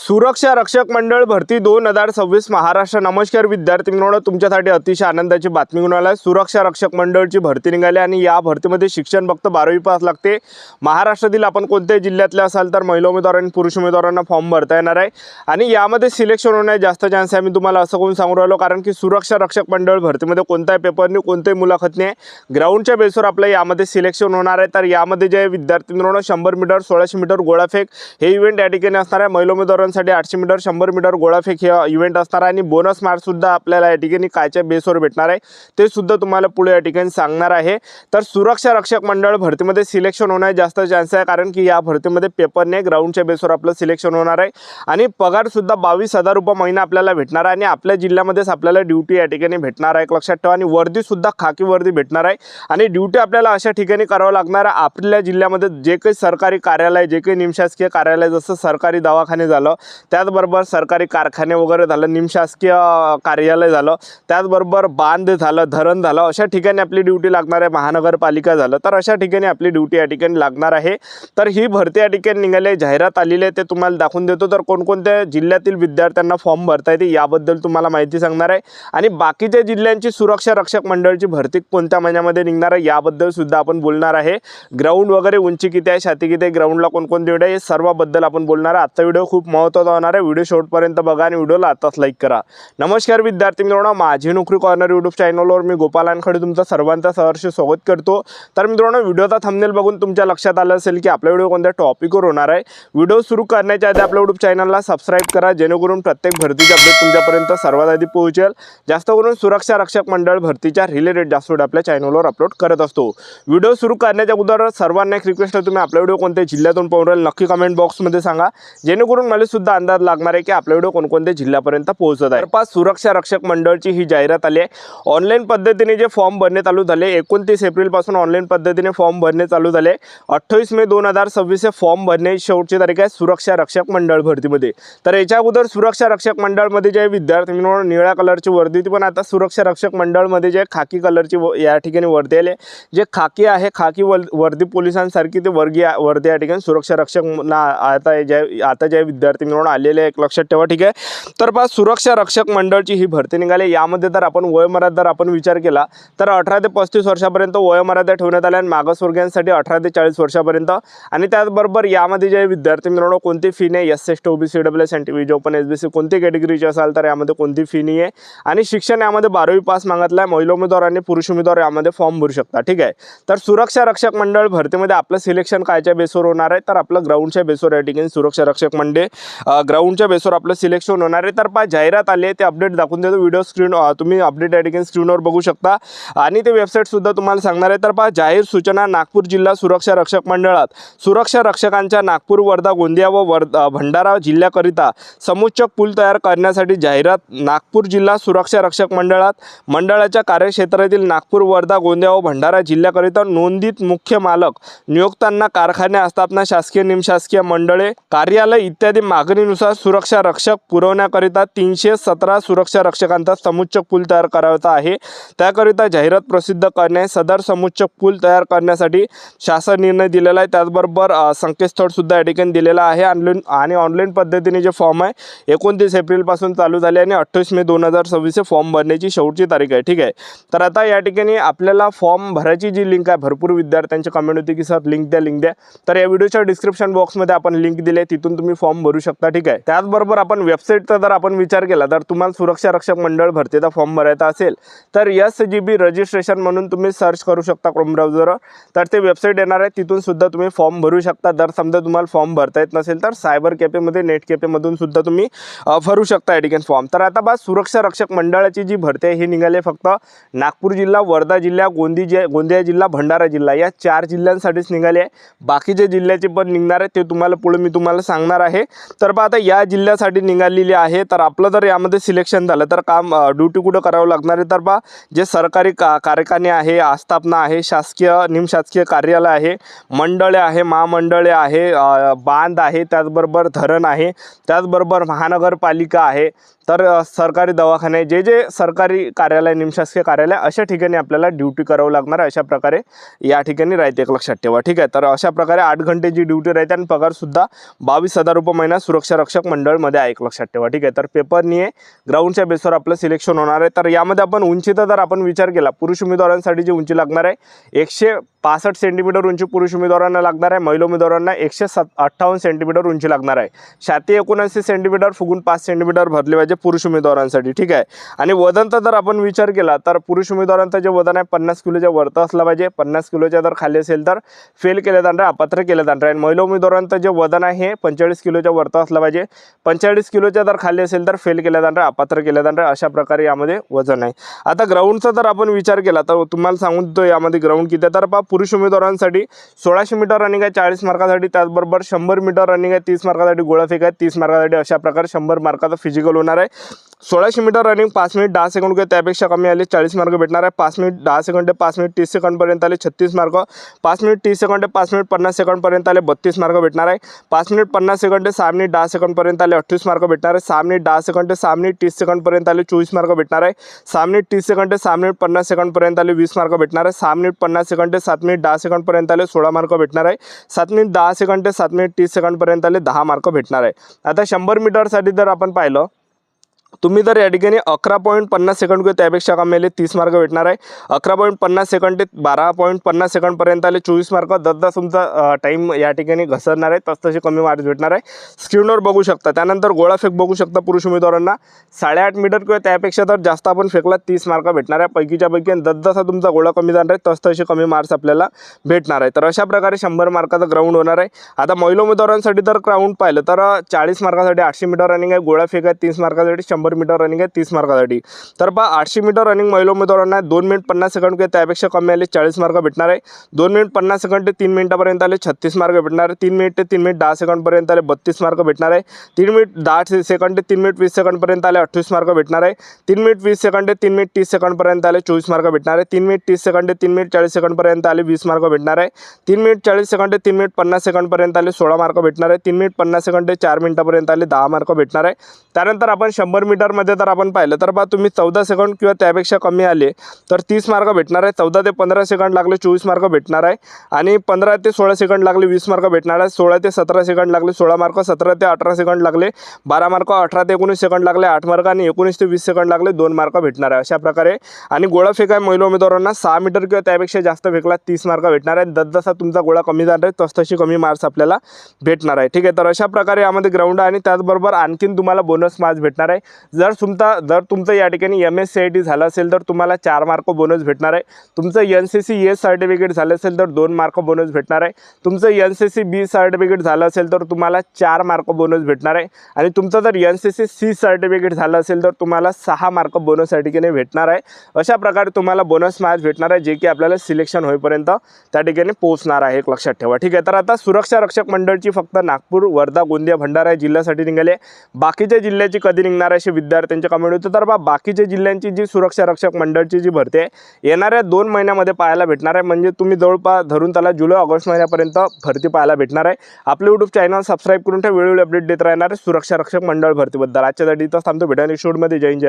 सुरक्षा रक्षक मंडळ भरती 2026 महाराष्ट्र। नमस्कार विद्यार्थी मित्रांनो, तुमच्यासाठी अतिशय आनंदाची बातमी घेऊन आला आहे। सुरक्षा रक्षक मंडळची भरती निघाली आणि या भरतीमध्ये शिक्षण फक्त 12वी पास लागते। महाराष्ट्रातील आपण कोणत्याही जिल्ह्यातले असाल तर महिला उमेदवार आणि पुरुष उमेदवारांना फॉर्म भरता येणार आहे आणि यामध्ये सिलेक्शन होण्याचे जास्त चान्स आहे। मी तुम्हाला असं कोण सांगू राहिलो कारण की सुरक्षा रक्षक मंडळ भरतीमध्ये कोणताही पेपर नाही, कोणतेही मुलाखत नाही, ग्राउंडच्या बेसवर आपलं यामध्ये सिलेक्शन होणार आहे। तर यामध्ये जे विद्यार्थी मित्रांनो 100 मीटर 1600 मीटर गोळाफेक हे इव्हेंट या ठिकाणी असणार आहे। महिला उमेदवारांसाठी 800 मीटर 100 मीटर गोळाफेक हे इव्हेंट असणार आहे आणि बोनस मार्क सुद्धा आपल्याला या ठिकाणी कायच्या बेसवर भेटणार आहे ते सुद्धा तुम्हाला पुढे या ठिकाणी सांगणार आहे। तर सुरक्षा रक्षक मंडळ भरतीमध्ये सिलेक्शन होण्याचे जास्त चान्स आहे कारण की या भरतीमध्ये पेपर नाही, ग्राउंडच्या बेसवर आपलं सिलेक्शन होणार आहे आणि पगार सुद्धा 22,000 रुपये महिना आपल्याला भेटणार आहे आणि आपल्या जिल्ह्यामध्येच आपल्याला ड्यूटी या ठिकाणी भेटणार आहे, लक्षात ठेवा। आणि वर्दी सुद्धा खाकी वर्दी भेटणार आहे आणि ड्यूटी आपल्याला अशा ठिकाणी करावं लागणार आहे। आपल्या जिल्ह्यामध्ये जे काही सरकारी कार्यालय, जे काही निमशासकीय कार्यालय, जसं सरकारी दवाखाने झालं, त्याचबरोबर सरकारी कारखाने वगैरे झालं, निमशासकीय कार्यालय झालं, त्याचबरोबर बांध झालं, धरण झालं, अशा ठिकाणी आपली ड्यूटी लागणार आहे। महानगरपालिका झालं तर अशा ठिकाणी आपली ड्यूटी या ठिकाणी लागणार आहे। तर ही भरती या ठिकाणी निघाली, जाहिरात आलेली आहे, ते तुम्हाला दाखवून देतो। तर कोणकोणत्या जिल्ह्यातील विद्यार्थ्यांना फॉर्म भरता येते याबद्दल तुम्हाला माहिती सांगणार आहे आणि बाकीच्या जिल्ह्यांची सुरक्षा रक्षक मंडळची भरती कोणत्या महिन्यामध्ये निघणार आहे याबद्दल सुद्धा आपण बोलणार आहे। ग्राउंड वगैरे उंची किती आहे, छाती किती आहे, ग्राउंडला कोणकोणते व्हिडिओ हे सर्वबद्दल आपण बोलणार आहे। आजचा व्हिडिओ खूप महत्त्वाचा होणार आहे, व्हिडिओ शेवटपर्यंत बघा आणि व्हिडिओला आताच लाईक करा। नमस्कार विद्यार्थी मित्रांनो, माझी नोकरी कॉर्नर यूट्यूब चॅनलवर मी गोपाल वानखडे तुमचं सर्वांचं सहर्ष स्वागत करतो। तर मित्रांनो, व्हिडिओचा थंबनेल बघून तुमच्या लक्षात आलं असेल की आपला व्हिडिओ कोणत्या टॉपिकवर होणार आहे। व्हिडिओ सुरू करण्याच्या आधी आपल्या यूट्यूब चॅनलला सबस्क्राईब करा जेणेकरून प्रत्येक भरतीचे अपडेट तुमच्यापर्यंत सर्वात आधी पोहोचेल। जास्त करून सुरक्षा रक्षक मंडळ भरतीच्या रिलेटेड जास्त व्हिडिओ आपल्या चॅनलवर अपलोड करत असतो। व्हिडिओ सुरू करण्याच्या अगोदर सर्वांना एक रिक्वेस्ट आहे, तुम्ही आपला व्हिडिओ कोणत्या जिल्ह्यातून पाहून राहिले नक्की कमेंट बॉक्समध्ये सांगा जेणेकरून मला सुद्धा अंदाज लागणार आहे की आपला व्हिडिओ कोणकोणत्या जिल्ह्यापर्यंत पोहोचत आहे। पास सुरक्षा रक्षक मंडळची ही जाहिरात आली आहे। ऑनलाईन पद्धतीने जे फॉर्म भरणे चालू झाले, 29 एप्रिल पासून ऑनलाईन पद्धतीने फॉर्म भरणे चालू झाले। 28 मे 2026 हे फॉर्म भरण्याची शेवटची तारीख आहे सुरक्षा रक्षक मंडळ भरतीमध्ये। तर याच्या अगोदर सुरक्षा रक्षक मंडळमध्ये जे विद्यार्थी निळ्या कलरची वर्दी होती, पण आता सुरक्षा रक्षक मंडळमध्ये जे खाकी कलरची या ठिकाणी वर्दी आली, जे खाकी आहे, खाकी वर्दी पोलिसांसारखी ते वर्दी या ठिकाणी सुरक्षा रक्षक आता जे विद्यार्थी मिळून आलेले एक लक्षात ठेवा, ठीक आहे। तर पहा, सुरक्षा रक्षक मंडळची ही भरती निघाली। यामध्ये जर आपण वयोमर्यादा जर आपण विचार केला तर 18 ते 35 वर्षापर्यंत वयोमर्यादा ठेवण्यात आल्या आणि मागासवर्गीयांसाठी 18 ते 40 वर्षापर्यंत। आणि त्याचबरोबर यामध्ये जे विद्यार्थी मिळून कोणती फी नाही, SC OBC EWS NTVJ open SBC कोणती कॅटेगरीचे असाल तर यामध्ये कोणती फी नाही आहे आणि शिक्षण यामध्ये 12वी पास मागितलं आहे। महिला उमेदवार आणि पुरुष उमेदवार यामध्ये फॉर्म भरू शकता, ठीक आहे। तर सुरक्षा रक्षक मंडळ भरतीमध्ये आपलं सिलेक्शन कायच्या बेसवर होणार आहे तर आपलं ग्राउंडच्या बेसवर या ठिकाणी सुरक्षा रक्षक मंडळ ग्राउंडच्या बेसवर आपलं सिलेक्शन होणार आहे। तर पहा, जाहिरात आली आहे, ते अपडेट दाखवून देतो। व्हिडिओ स्क्रीन तुम्ही अपडेट या ठिकाणी स्क्रीनवर बघू शकता आणि ते वेबसाईट सुद्धा तुम्हाला सांगणार आहे। तर पहा, जाहीर सूचना नागपूर जिल्हा सुरक्षा रक्षक मंडळात सुरक्षा रक्षकांच्या नागपूर, वर्धा, गोंदिया व भंडारा जिल्ह्याकरिता समुच्चक पूल तयार करण्यासाठी जाहिरात। नागपूर जिल्हा सुरक्षा रक्षक मंडळात मंडळाच्या कार्यक्षेत्रातील नागपूर, वर्धा, गोंदिया व भंडारा जिल्ह्याकरिता नोंदित मुख्य मालक नियोक्तांना कारखाने, आस्थापना, शासकीय निमशासकीय मंडळे, कार्यालय इत्यादी मागणीनुसार सुरक्षा रक्षक पुरवण्याकरिता 317 सुरक्षा रक्षकांचा समुच्चक पूल तयार करायचा आहे। त्याकरिता जाहिरात प्रसिद्ध करणे, सदर समुच्चक पूल तयार करण्यासाठी शासन निर्णय दिलेला आहे। त्याचबरोबर संकेतस्थळ सुद्धा या ठिकाणी दिलेला आहे आणि ऑनलाईन पद्धतीने जे फॉर्म आहे 29 एप्रिल पासून चालू झाले आणि 28 मे 2026 फॉर्म भरण्याची शेवटची तारीख आहे, ठीक आहे। तर आता या ठिकाणी आपल्याला फॉर्म भरायची जी लिंक आहे, भरपूर विद्यार्थ्यांची कमेंट होती की सर लिंक द्या। तर या व्हिडिओच्या डिस्क्रिप्शन बॉक्समध्ये आपण लिंक दिली आहे, तिथून तुम्ही फॉर्म भरू शकता, ठीक आहे। त्याचबरोबर आपण वेबसाईटचा जर आपण विचार केला तर तुम्हाला सुरक्षा रक्षक मंडळ भरतीचा फॉर्म भरायचा असेल तर SGB रजिस्ट्रेशन म्हणून तुम्ही सर्च करू शकता क्रोम ब्राउझरवर, तर ते वेबसाईट येणार आहे, तिथून सुद्धा तुम्ही फॉर्म भरू शकता। जर समजा तुम्हाला फॉर्म भरता येत नसेल तर सायबर कॅफेमध्ये, नेट कॅफेमधून सुद्धा तुम्ही भरू शकता या ठिकाणी फॉर्म। तर आता बस सुरक्षा रक्षक मंडळाची जी भरती आहे ही निघाली फक्त नागपूर जिल्हा, वर्धा जिल्हा, गोंदिया जिल्हा, भंडारा जिल्हा या 4 जिल्ह्यांसाठीच निघाली आहे। बाकीचे जिल्ह्याचे पण निघणार आहे, ते तुम्हाला पुढे मी तुम्हाला सांगणार आहे। तर पहा, आता या जिल्ह्यासाठी निघालेली आहे, तर आपलं जर यामध्ये सिलेक्शन झालं तर काम ड्युटी कुठं करावं लागणार आहे तर पहा, जे सरकारी कारखाने आहे, आस्थापना आहे, शासकीय निमशासकीय कार्यालय आहे, मंडळे आहे, महामंडळे आहे, बांध आहे, त्याचबरोबर धरण आहे, त्याचबरोबर महानगरपालिका आहे, तर सरकारी दवाखाने, जे सरकारी कार्यालय, निमशासकीय कार्यालय अशा ठिकाणी आपल्याला ड्युटी करावं लागणार आहे। अशा प्रकारे या ठिकाणी राहते, एक लक्षात ठेवा, ठीक आहे। तर अशा प्रकारे 8 घंटेची ड्युटी राहते आणि पगार सुद्धा 22,000 रुपये महिना सुरक्षा सुरक्षा रक्षक मंडळमध्ये आहे, एक लक्षात ठेवा. ठीक आहे, तर पेपरनी आहे ग्राउंडच्या बेसवर आपलं सिलेक्शन होणार आहे. तर यामध्ये आपण उंचीचा जर आपण विचार केला, पुरुष उमेदवारांसाठी जी उंची लागणार आहे 165 सेंटीमीटर उंची पुरुष उमेदवारांना लागणार आहे. महिला उमेदवारांना 158 सेंटीमीटर उंची लागणार आहे. छाती 79 सेंटीमीटर फुगून 5 सेंटीमीटर भरले पाहिजे पुरुष उमेदवारांसाठी. ठीक आहे, आणि वजनचा जर आपण विचार केला तर पुरुष उमेदवारांचं जे वजन आहे 50 किलोच्या वरती असलं पाहिजे. 50 किलोच्या जर खाली असेल तर फेल केले जाणार आहे, अपात्र केले जाणार आहे. आणि महिला उमेदवारांचं जे वजन आहे 45 किलोच्या वरती असलं पाहिजे. 45 किलोच्या जर खाली असेल तर फेल केले जाणार आहे, अपात्र केले जाणार आहे. अशा प्रकारे यामध्ये वजन आहे. आता ग्राउंडचा जर आपण विचार केला तर तुम्हाला सांगून देतो यामध्ये ग्राउंड किती आहे. तर पुरुष उमेदवारांसाठी 1600 मीटर रनिंग आहे 40 मार्कासाठी. त्याचबरोबर 100 मीटर रनिंग आहे 30 मार्कासाठी. गोळाफेक आहे 30 मार्कासाठी. अशा प्रकारे 100 मार्काचा फिजिकल होणार आहे. 1600 मीटर रनिंग 5 मिनिट 10 सेकंड किंवा त्यापेक्षा कमी आले 40 मार्क भेटणार आहे. 5 मिनिट 10 सेकंड 5 मिनिट 30 सेकंडपर्यंत आले 36 मार्क. 5 मिनिट 30 सेकंड 5 मिनिट 50 सेकंडपर्यंत आले 32 मार्क भेटणार आहे. 5 मिनिट 50 सेकंड 6 मिनिट 10 सेकंडपर्यंत आले 28 मार्क भेटणार आहे. 6 मिनिट 10 सेकंड 6 मिनिट 30 सेकंडपर्यंत आले 24 मार्क भेटणार आहे. 6 मिनिट 30 सेकंड 6 मिनिट 50 सेकंडपर्यंत आले 20 मार्क भेटणार आहे. 6 मिनिट 50 सेकंड 7 मिनिट 10 सेकंडपर्यंत आले 16 मार्क भेटणार आहे. 7 मिनिट 10 सेकंड 7 मिनिट 30 सेकंडपर्यंत आले 10 मार्क भेटणार आहे. आता 100 मीटरसाठी जर आपण पाहिलं तुम्ही जर या ठिकाणी 11.50 सेकंड किंवा त्यापेक्षा कमी आले 30 मार्क भेटणार आहे. 11.50 सेकंड ते 12.50 सेकंडपर्यंत आले 24 मार्क. जसं तुमचा टाईम या ठिकाणी घसरणार आहे तसे कमी मार्क्स भेटणार आहे. स्क्रीनवर बघू शकता. त्यानंतर गोळाफेक बघू शकता पुरुष उमेदवारांना 8.5 मीटर किंवा त्यापेक्षा तर जास्त आपण फेकला 30 मार्क भेटणार आहे पैकीच्या पैकी. आणि जसा तुमचा गोळा कमी जाणार आहे तसे कमी मार्क्स आपल्याला भेटणार आहे. तर अशा प्रकारे 100 मार्काचा ग्राउंड होणार आहे. आता महिला उमेदवारांसाठी जर ग्राउंड पाहिलं तर 40 मार्कासाठी 800 मीटर रनिंग आहे. गोळाफेक आहे 30 मार्कासाठी. 100 मीटर रनिंग आहे 30 मार्कासाठी. तर 800 मीटर रनिंग महिला उमेदवारांना 2 मिनिट 50 सेकंड किंवा त्यापेक्षा कमी आले 40 मार्क भेटणार आहे. 2 मिनिट 50 सेकंड ते 3 मिनिटापर्यंत आले 36 मार्क भेटणार आहे. 3 मिनिट ते 3 मिनिट 10 सेकंडपर्यंत आले 32 मार्क भेटणार आहे. 3 मिनिट 10 सेकंड ते 3 मिनिट 20 सेकंडपर्यंत आले 28 मार्क भेटणार आहे. 3 मिनिट 20 सेकंड ते 3 मिनिट 30 सेकंडपर्यंत आले 24 मार्क भेटणार आहे. 3 मिनिट 30 सेकंड ते 3 मिनिट 40 सेकंडपर्यंत आले 20 मार्क भेटणार आहे. 3 मिनिट 40 सेकंड ते 3 मिनिट 50 सेकंडपर्यंत आले 16 मार्क भेटणार आहे. 3 मिनिट 50 सेकंड ते 4 मिनिटापर्यंत आले 10 मार्क भेटणार आहे. त्यानंतर आपण 100 मीटरमध्ये जर आपण पाहिलं तर तुम्ही 14 सेकंड किंवा त्यापेक्षा कमी आले तर 30 मार्क भेटणार आहे. 14 ते 15 सेकंड लागले 24 मार्क भेटणार आहे. आणि 15 ते 16 सेकंड लागले 20 मार्क भेटणार आहे. 16 ते 17 सेकंड लागले 16 मार्क. 17 ते 18 सेकंड लागले 12 मार्क. 18 ते 19 सेकंड लागले 8 मार्क. आणि 19 ते 20 सेकंड लागले 2 मार्क भेटणार आहे. अशा प्रकारे. आणि गोळा फेक आहे महिला उमेदवारांना 6 मीटर किंवा त्यापेक्षा जास्त फेकला 30 मार्क भेटणार आहे. जसा तुमचा गोळा कमी जाणार आहे तशी कमी मार्क्स आपल्याला भेटणार आहे. ठीक आहे, तर अशा प्रकारे यामध्ये ग्राउंड आहे. आणि त्याचबरोबर आणखीन तुम्हाला बोनस मार्क्स भेटणार आहे. जर तुमचं या ठिकाणी MSCIT झालं असेल तर तुम्हाला 4 मार्क बोनस भेटणार आहे. तुमचं NCC A सर्टिफिकेट झालं असेल तर 2 मार्क बोनस भेटणार आहे. तुमचं NCC B सर्टिफिकेट झालं असेल तर तुम्हाला 4 मार्क बोनस भेटणार आहे. आणि तुमचं जर NCC C सर्टिफिकेट झालं असेल तर तुम्हाला 6 मार्क बोनस या ठिकाणी भेटणार आहे. अशा प्रकारे तुम्हाला बोनस मार्क्स भेटणार आहे जे की आपल्याला सिलेक्शन होईपर्यंत त्या ठिकाणी पोहोचणार आहे, एक लक्षात ठेवा. ठीक आहे, तर आता सुरक्षा रक्षक मंडळची फक्त नागपूर, वर्धा, गोंदिया, भंडारा या जिल्ह्यासाठी निघाले. बाकीच्या जिल्ह्याची कधी निघणार असे विद्यार्थ्यांचे कमेंट होते. तर बाकीच्या जिल्ह्यांची जी सुरक्षा रक्षक मंडळची जी भरती आहे येणाऱ्या 2 महिन्यामध्ये पाहायला भेटणार आहे. म्हणजे तुम्ही जवळपास धरून त्याला जुलै ऑगस्ट महिन्यापर्यंत भरती पाहायला भेटणार आहे. आपले यूट्यूब चॅनल सबस्क्राईब करून ठेवा. वेळोवेळी अपडेट देत राहणार आहे सुरक्षा रक्षक मंडळ भरतीबद्दल. आजच्यासाठी इथंच थांबतो. भेटूया नेक्स्ट व्हिडिओमध्ये. जय हिंद.